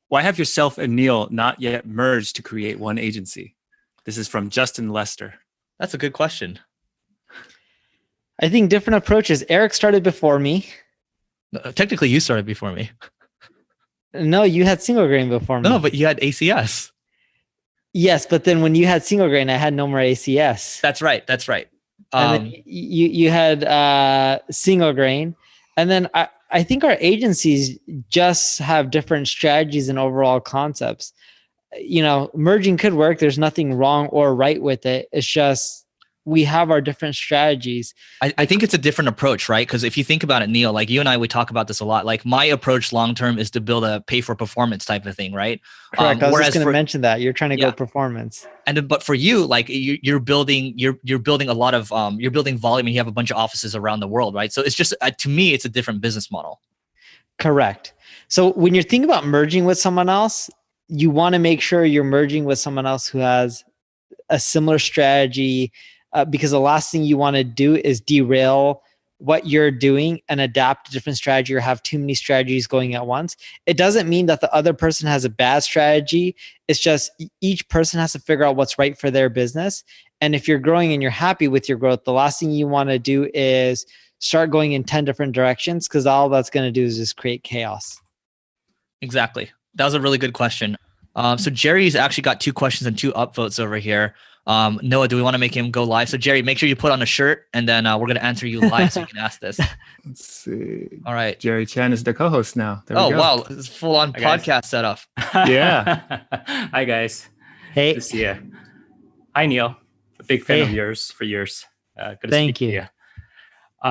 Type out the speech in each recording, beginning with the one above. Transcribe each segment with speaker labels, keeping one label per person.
Speaker 1: Why have yourself and Neil not yet merged to create one agency? This is from Justin Lester.
Speaker 2: That's a good question.
Speaker 3: I think different approaches. Eric started before me.
Speaker 2: Technically, you started before me.
Speaker 3: No, you had single grain before me.
Speaker 2: No, but you had ACS.
Speaker 3: Yes, but then when you had single grain, I had no more ACS.
Speaker 2: That's right.
Speaker 3: And then you had single grain. And then I think our agencies just have different strategies and overall concepts. Merging could work. There's nothing wrong or right with it. It's just we have our different strategies.
Speaker 2: I think it's a different approach, right? Because if you think about it, Neil, like you and I, we talk about this a lot. Like my approach long-term is to build a pay for performance type of thing, right?
Speaker 3: Correct. I was just going to mention that you're trying to go performance.
Speaker 2: But for you, like you're building a lot of, you're building volume and you have a bunch of offices around the world, right? So it's just, to me, it's a different business model.
Speaker 3: Correct. So when you're thinking about merging with someone else, you want to make sure you're merging with someone else who has a similar strategy, because the last thing you want to do is derail what you're doing and adapt a different strategy or have too many strategies going at once. It doesn't mean that the other person has a bad strategy. It's just each person has to figure out what's right for their business. And if you're growing and you're happy with your growth, the last thing you want to do is start going in 10 different directions, because all that's going to do is just create chaos.
Speaker 2: Exactly. That was a really good question. So Jerry's actually got 2 questions and 2 upvotes over here. Noah, do we want to make him go live? So Jerry, make sure you put on a shirt, and then we're going to answer you live so you can ask this.
Speaker 1: Let's see.
Speaker 2: All right.
Speaker 1: Jerry Chan is the co-host now. There we go.
Speaker 2: Wow. It's full on podcast setup.
Speaker 1: Yeah.
Speaker 4: Hi, guys.
Speaker 3: Hey.
Speaker 4: Good to see you. Hi, Neil. A big fan of yours for years. Good to
Speaker 3: Thank
Speaker 4: speak
Speaker 3: you.
Speaker 4: to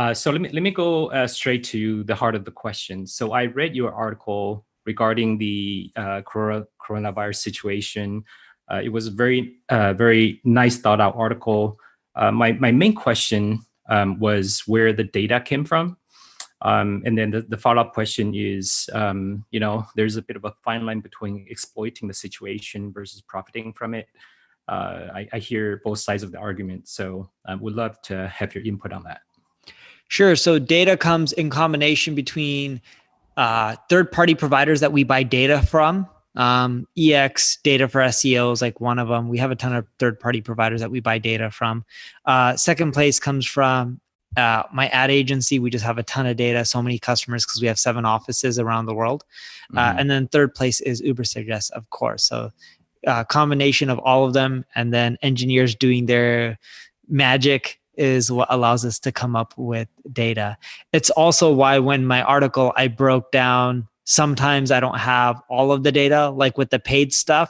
Speaker 4: you. So let me go straight to the heart of the question. So I read your article regarding the coronavirus situation. It was a very nice thought out article. My main question was where the data came from. And then the follow-up question is, there's a bit of a fine line between exploiting the situation versus profiting from it. I hear both sides of the argument. So I would love to have your input on that.
Speaker 3: Sure. So data comes in combination between third-party providers that we buy data from. EX data for SEO is like one of them. We have a ton of third-party providers that we buy data from. Second place comes from my ad agency. We just have a ton of data, so many customers because we have 7 offices around the world. And then third place is Ubersuggest, of course. So combination of all of them, and then engineers doing their magic is what allows us to come up with data. It's also why when my article, I broke down, sometimes I don't have all of the data, like with the paid stuff.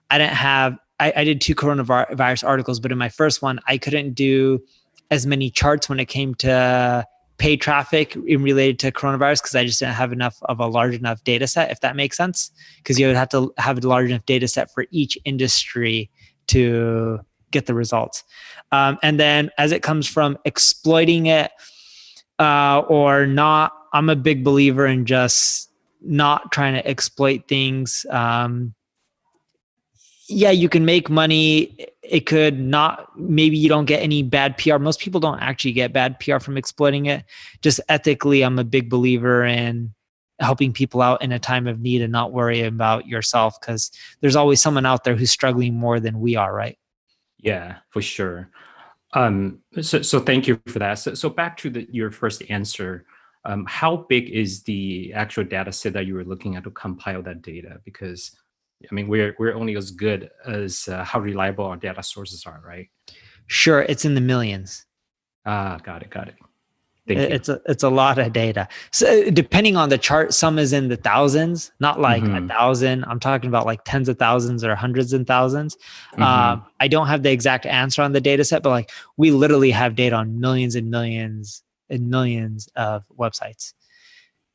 Speaker 3: I did 2 coronavirus articles, but in my first one, I couldn't do as many charts when it came to paid traffic in related to coronavirus, because I just didn't have enough of a large enough data set, if that makes sense. Because you would have to have a large enough data set for each industry to get the results. And then as it comes from exploiting it or not, I'm a big believer in just not trying to exploit things. Yeah, you can make money. It could not, maybe you don't get any bad PR. Most people don't actually get bad PR from exploiting it. Just ethically, I'm a big believer in helping people out in a time of need and not worry about yourself, because there's always someone out there who's struggling more than we are, right?
Speaker 4: Yeah, for sure. So thank you for that. So back to your first answer. How big is the actual data set that you were looking at to compile that data? Because I mean, we're only as good as how reliable our data sources are, right?
Speaker 3: Sure, it's in the millions.
Speaker 4: Got it. Thank you.
Speaker 3: It's a lot of data. So depending on the chart, some is in the thousands, not like 1,000. I'm talking about like tens of thousands or hundreds and thousands. I don't have the exact answer on the data set, but like we literally have data on millions and millions and millions of websites.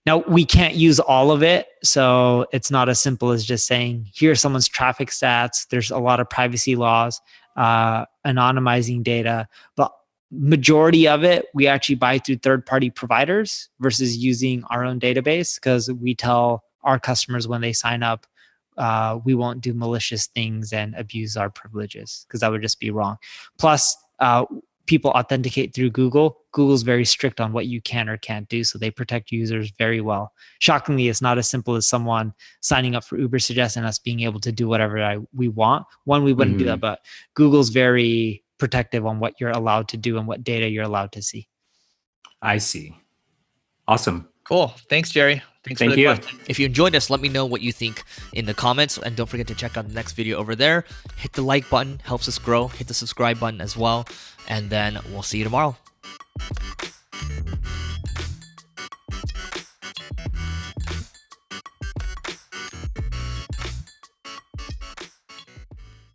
Speaker 3: Now, we can't use all of it, so it's not as simple as just saying, here's someone's traffic stats. There's a lot of privacy laws, anonymizing data, but majority of it, we actually buy through third-party providers versus using our own database, because we tell our customers when they sign up, we won't do malicious things and abuse our privileges, because that would just be wrong. Plus, people authenticate through Google, Google's very strict on what you can or can't do. So they protect users very well. Shockingly, it's not as simple as someone signing up for Uber Suggest and us being able to do whatever we want. One, we wouldn't do that, but Google's very protective on what you're allowed to do and what data you're allowed to see.
Speaker 4: I see. Awesome.
Speaker 2: Cool. Thanks, Jerry. Thanks
Speaker 4: Thank
Speaker 2: for the
Speaker 4: you.
Speaker 2: question. If you enjoyed this, let me know what you think in the comments. And don't forget to check out the next video over there. Hit the like button, helps us grow. Hit the subscribe button as well. And then we'll see you tomorrow.